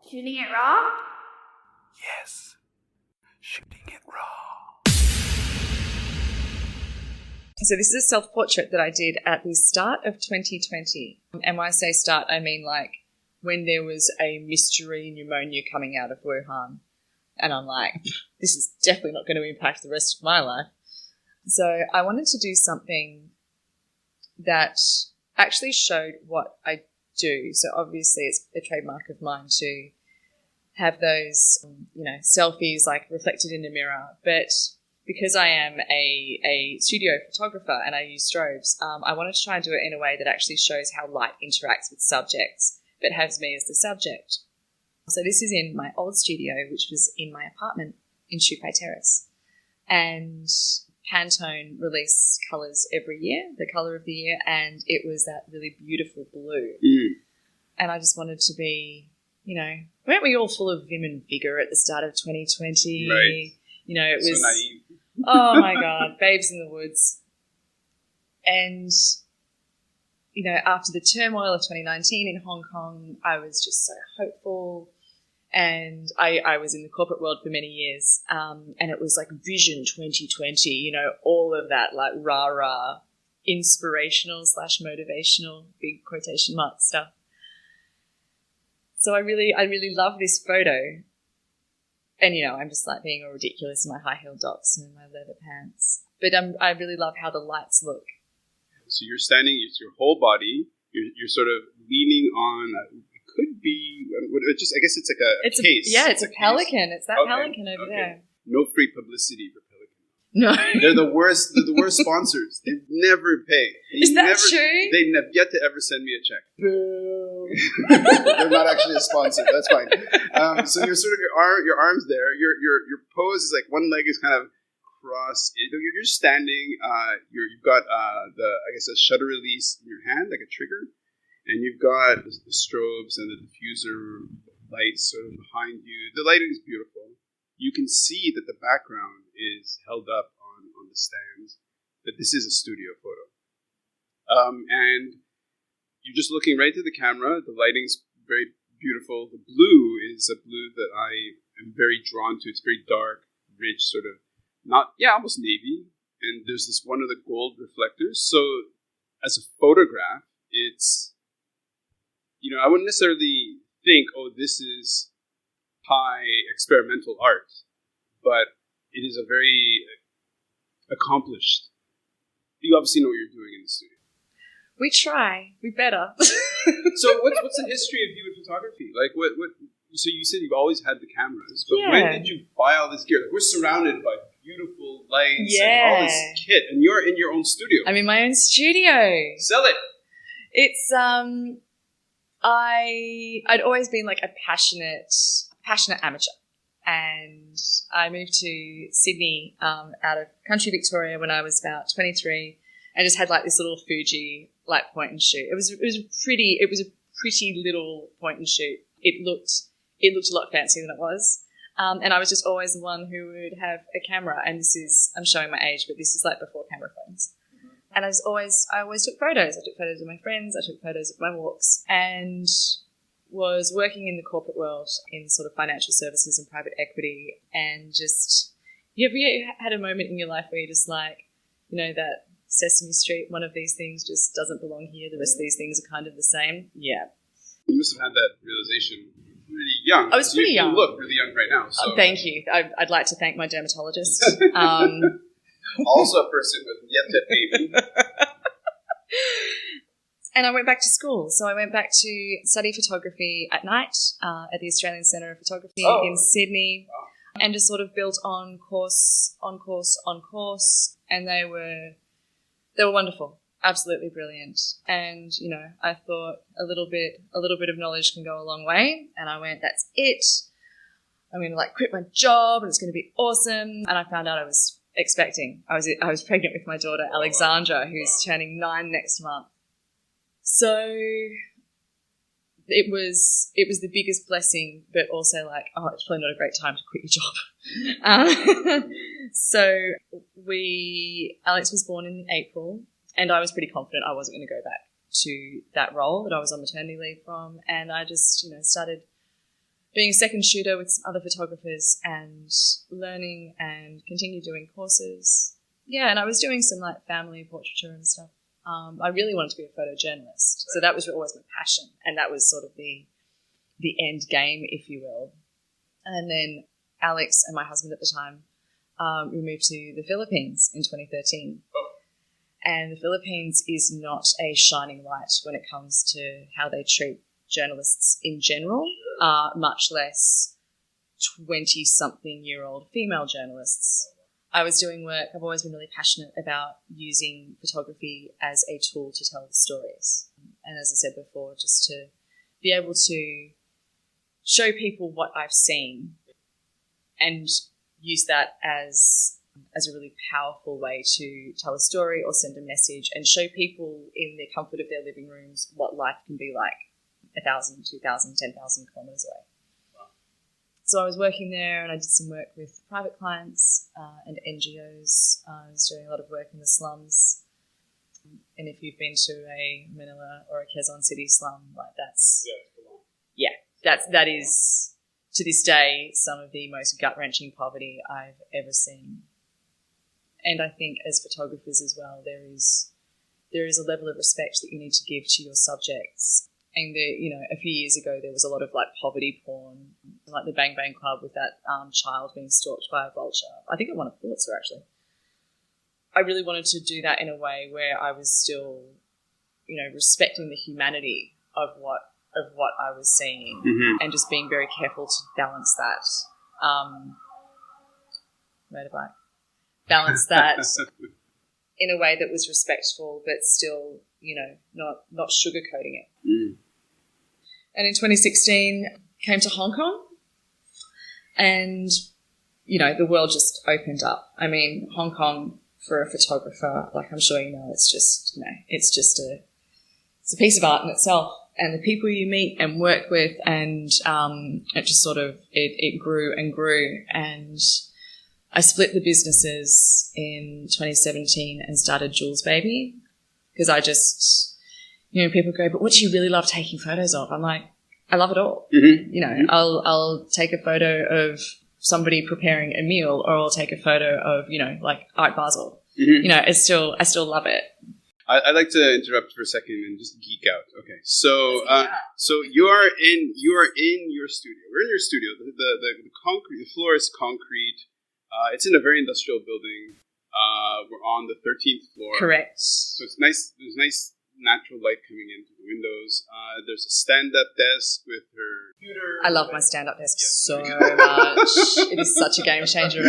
Shooting it raw? Yes, shooting it raw. So this is a self-portrait that I did at the start of 2020. And when I say start, I mean like when there was a mystery pneumonia coming out of Wuhan. And I'm like, this is definitely not going to impact the rest of my life. So I wanted to do something that actually showed what I do. So obviously it's a trademark of mine to have those, selfies like reflected in a mirror. But because I am a studio photographer and I use strobes, I wanted to try and do it in a way that actually shows how light interacts with subjects, but has me as the subject. So this is in my old studio, which was in my apartment in Shupai Terrace. And Pantone release colours every year, the colour of the year, and it was that really beautiful blue. And I just wanted to be, weren't we all full of vim and vigour at the start of 2020? Right. It was so naive. Oh my God, babes in the woods. And, after the turmoil of 2019 in Hong Kong, I was just so hopeful. And I was in the corporate world for many years. And it was like Vision 2020, all of that like rah-rah, inspirational / motivational, big quotation mark stuff. So I really love this photo. And, I'm just like being all ridiculous in my high-heeled docs and my leather pants. But I really love how the lights look. So you're standing, it's your whole body, you're sort of leaning on, it could be, I guess it's like a case. It's a pelican. It's that pelican over there. No free publicity for Pelican. No. They're the worst sponsors. They never pay. Is that true? They have yet to ever send me a check. Boo. They're not actually a sponsor. That's fine. So you're sort of your arms there. Your pose is like one leg is kind of crossed. You're standing. You've got a shutter release in your hand, like a trigger, and you've got the strobes and the diffuser lights sort of behind you. The lighting is beautiful. You can see that the background is held up on the stands. That this is a studio photo, and you're just looking right to the camera. The lighting's very beautiful. The blue is a blue that I am very drawn to. It's very dark, rich, sort of almost navy. And there's this one of the gold reflectors. So as a photograph, it's, I wouldn't necessarily think, this is high experimental art, but it is a very accomplished. You obviously know what you're doing in the studio. We try. We better. So what's the history of you in photography? Like what? So you said you've always had the cameras, but when did you buy all this gear? Like we're surrounded by beautiful lights and all this kit, and you're in your own studio. I'm in my own studio. Sell it. It's I'd always been like a passionate amateur, and I moved to Sydney out of country Victoria when I was about 23, and just had like this little Fuji like point and shoot. It was a pretty little point and shoot. It looked a lot fancier than it was. And I was just always the one who would have a camera. And I'm showing my age, but this is like before camera phones. And I always took photos. I took photos of my friends. I took photos of my walks, and was working in the corporate world in sort of financial services and private equity. And just, have you had a moment in your life where you're just like, that Sesame Street, one of these things just doesn't belong here. The rest of these things are kind of the same. Yeah. You must have had that realization pretty young. I was pretty young. You look really young right now. So. Thank you. I'd like to thank my dermatologist. Also a person with yet to baby. And I went back to school. So I went back to study photography at night at the Australian Centre of Photography in Sydney. Wow. And just sort of built on course. And they were wonderful. Absolutely brilliant. And, I thought a little bit of knowledge can go a long way. And I went, that's it. I'm going to quit my job and it's going to be awesome. And I found out I was expecting. I was pregnant with my daughter, Alexandra, who's turning 9 next month. So it was the biggest blessing, but also it's probably not a great time to quit your job. So Alex was born in April. And I was pretty confident I wasn't going to go back to that role that I was on maternity leave from. And I just, started being a second shooter with some other photographers and learning and continue doing courses. Yeah, and I was doing some like family portraiture and stuff. I really wanted to be a photojournalist. So that was always my passion. And that was sort of the end game, if you will. And then Alex and my husband at the time, we moved to the Philippines in 2013. And the Philippines is not a shining light when it comes to how they treat journalists in general, much less 20-something-year-old female journalists. I was doing work. I've always been really passionate about using photography as a tool to tell the stories. And as I said before, just to be able to show people what I've seen and use that as a really powerful way to tell a story or send a message and show people in the comfort of their living rooms what life can be like 1,000, 2,000, 10,000 kilometres away. So I was working there and I did some work with private clients and NGOs. I was doing a lot of work in the slums. And if you've been to a Manila or a Quezon City slum, like that is, to this day, some of the most gut-wrenching poverty I've ever seen. And I think as photographers as well, there is a level of respect that you need to give to your subjects. And a few years ago, there was a lot of like poverty porn, like the Bang Bang Club with that child being stalked by a vulture. I think it won a Pulitzer, actually. I really wanted to do that in a way where I was still, respecting the humanity of what I was seeing, and just being very careful to balance that. Motorbike. Balance that in a way that was respectful, but still, not sugarcoating it. And in 2016, came to Hong Kong, and the world just opened up. I mean, Hong Kong for a photographer, like I'm sure you know, it's just it's a piece of art in itself. And the people you meet and work with, and it just sort of it grew and grew. And I split the businesses in 2017 and started Jules Baby, because I just, people go, but what do you really love taking photos of? I'm like, I love it all. I'll take a photo of somebody preparing a meal, or I'll take a photo of, like Art Basel. I still love it. I'd like to interrupt for a second and just geek out. Okay, so you are in your studio. We're in your studio. The concrete, the floor is concrete. It's in a very industrial building. We're on the 13th floor. Correct. So it's nice. There's nice natural light coming in through the windows. There's a stand-up desk with her computer. I love my stand-up desk so much. It is such a game changer. Okay,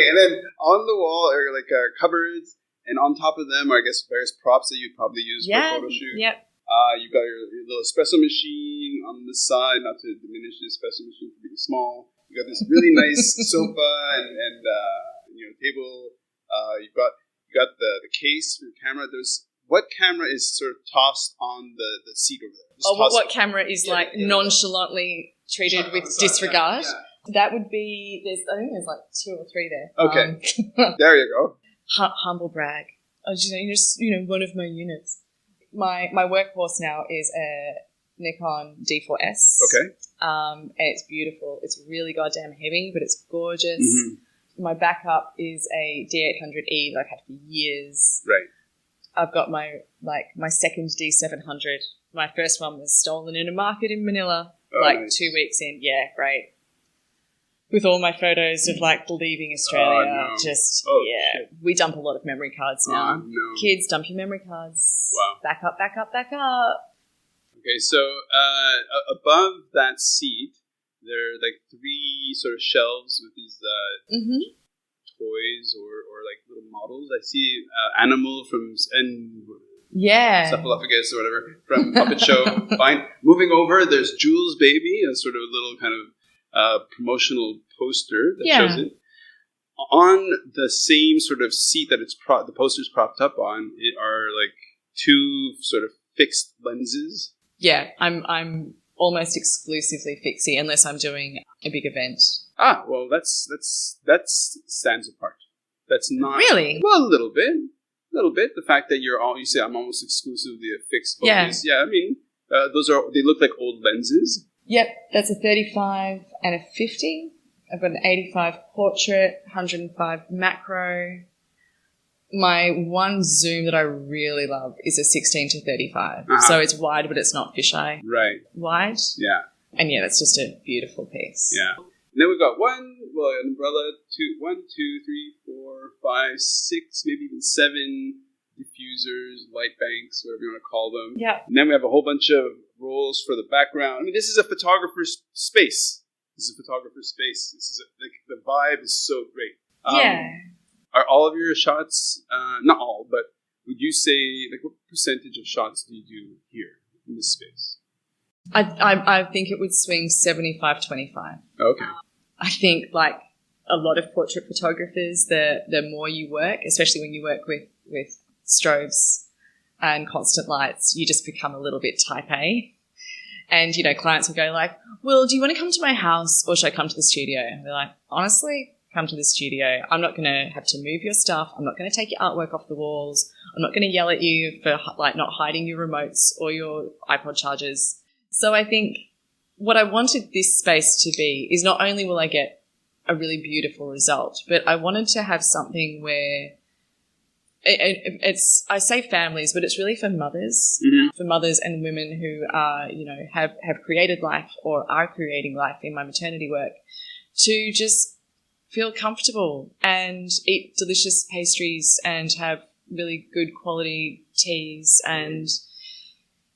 and then on the wall are like cupboards, and on top of them are, I guess, various props that you'd probably use for a photo shoot. Yep. You've got your little espresso machine on the side, not to diminish the espresso machine for being small. You got this really nice sofa and table. You've got the case for the camera. What camera is sort of tossed on the seat over there? What camera is nonchalantly treated with disregard? Yeah. That would be, I think there's like 2 or 3 there. Okay. There you go. Humble brag. You're just one of my units. My workhorse now is a Nikon D4S. Okay. And it's beautiful. It's really goddamn heavy, but it's gorgeous. My backup is a D800E that I've had for years. Right. I've got my second D700. My first one was stolen in a market in Manila, nice. 2 weeks in. Yeah, great. With all my photos of leaving Australia, shit. We dump a lot of memory cards now. No. Kids, dump your memory cards. Wow. Back up. Okay, so above that seat, there are 3 sort of shelves with these toys or little models. I see Animal from Cephalophagus or whatever from Puppet Show. Fine. Moving over, there's Jules Baby, a sort of little kind of promotional poster that shows it. On the same sort of seat that the poster's propped up on, it are 2 sort of fixed lenses. Yeah, I'm almost exclusively fixie unless I'm doing a big event. Ah, well, that stands apart. That's not really. Well, a little bit. The fact that you say I'm almost exclusively a fixed focus. Yeah, I mean, they look like old lenses. Yep, that's a 35 and a 50. I've got an 85 portrait, 105 macro. My one zoom that I really love is a 16 to 35. So it's wide, but it's not fisheye Right. wide. Yeah. And yeah, that's just a beautiful piece. Yeah. And then we've got an umbrella, 1, 2, 3, 4, 5, 6, maybe even 7 diffusers, light banks, whatever you want to call them. Yeah. And then we have a whole bunch of rolls for the background. I mean, this is a photographer's space. This is the vibe is so great. Yeah. Are all of your shots, not all, but would you say, like, what percentage of shots do you do here in this space? I think it would swing 75-25. Okay. I think, like, a lot of portrait photographers, the more you work, especially when you work with strobes and constant lights, you just become a little bit type A. And, you know, clients will go like, well, do you want to come to my house or should I come to the studio? And they're like, honestly, come to the studio. I'm not going to have to move your stuff. I'm not going to take your artwork off the walls. I'm not going to yell at you for, like, not hiding your remotes or your iPod chargers. So I think what I wanted this space to be is not only will I get a really beautiful result, but I wanted to have something where it's, I say families, but it's really for mothers, for mothers and women who are, you know, have created life or are creating life in my maternity work, to just feel comfortable and eat delicious pastries and have really good quality teas. And,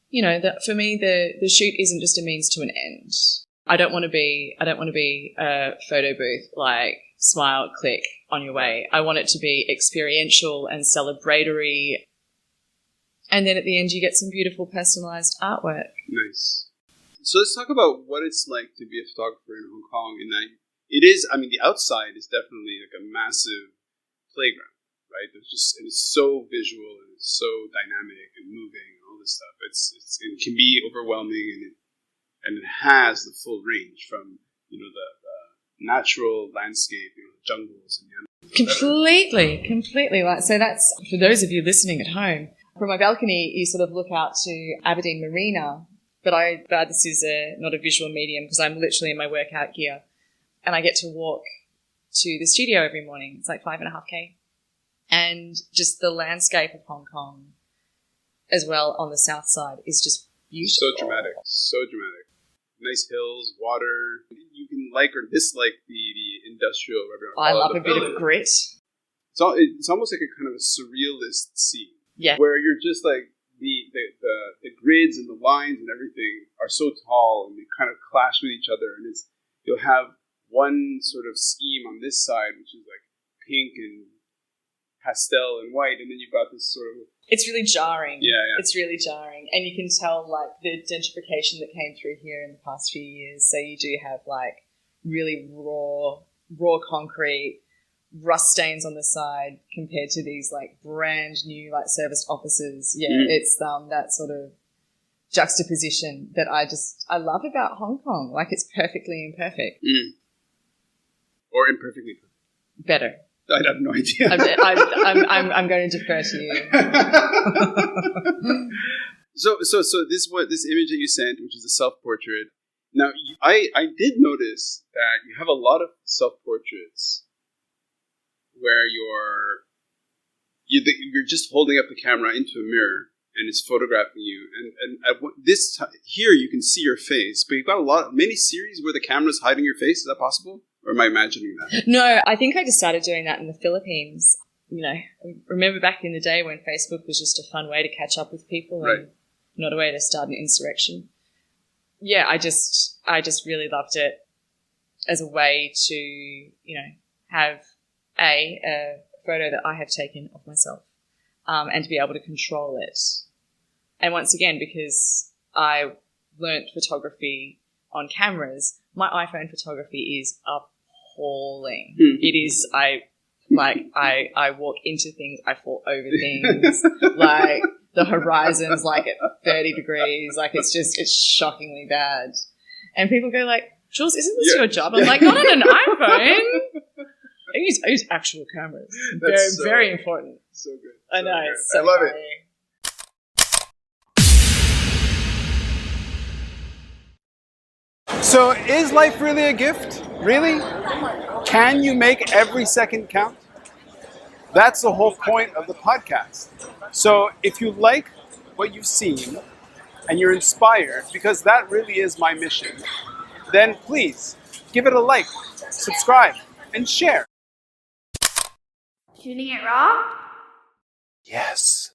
you know, that for me, the shoot isn't just a means to an end. I don't want to be a photo booth, like, smile, click, on your way. I want it to be experiential and celebratory. And then at the end, you get some beautiful personalized artwork. Nice. So let's talk about what it's like to be a photographer in Hong Kong. And that it is, I mean, the outside is definitely like a massive playground, right? It is so visual and it's so dynamic and moving and all this stuff. It can be overwhelming, and it has the full range from, you know, the natural landscape, you know, the jungles and the animals. Completely. Like, so that's, for those of you listening at home, from my balcony, you sort of look out to Aberdeen Marina, but this is not a visual medium because I'm literally in my workout gear, and I get to walk to the studio every morning. It's like 5.5K. And just the landscape of Hong Kong as well on the south side is just beautiful. So dramatic. Nice hills, water. You can like or dislike the industrial. I love a bit of grit. It's almost like a kind of a surrealist scene. Yeah. Where you're just like the grids and the lines and everything are so tall and they kind of clash with each other, and you'll have one sort of scheme on this side which is like pink and pastel and white, and then you've got this sort of... It's really jarring. Yeah. It's really jarring. And you can tell, like, the gentrification that came through here in the past few years. So you do have, like, really raw concrete, rust stains on the side compared to these, like, brand new, like, serviced offices. Yeah, it's that sort of juxtaposition that I love about Hong Kong. Like, it's perfectly imperfect. Or imperfectly perfect. Better. I have no idea. I'm going to defer to you. So this image that you sent, which is a self-portrait. Now, I did notice that you have a lot of self-portraits where you're just holding up the camera into a mirror and it's photographing you. And at this here you can see your face, but you've got many series where the camera's hiding your face. Is that possible? Or am I imagining that? No, I think I just started doing that in the Philippines. You know, I remember back in the day when Facebook was just a fun way to catch up with people and not a way to start an insurrection. Yeah, I just really loved it as a way to, you know, have a photo that I have taken of myself, and to be able to control it. And once again, because I learnt photography on cameras, my iPhone photography is appalling. It is, I walk into things, I fall over things, like the horizon's like at 30 degrees, like it's shockingly bad. And people go like, Jules, isn't this your job? I'm like, not on an iPhone. I use actual cameras. Very important. So good. I know. Good. It's so I love funny. it. So is life really a gift? Really? Can you make every second count? That's the whole point of the podcast. So if you like what you've seen and you're inspired, because that really is my mission, then please give it a like, subscribe, and share. Shooting it raw? Yes.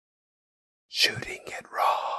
Shooting it raw.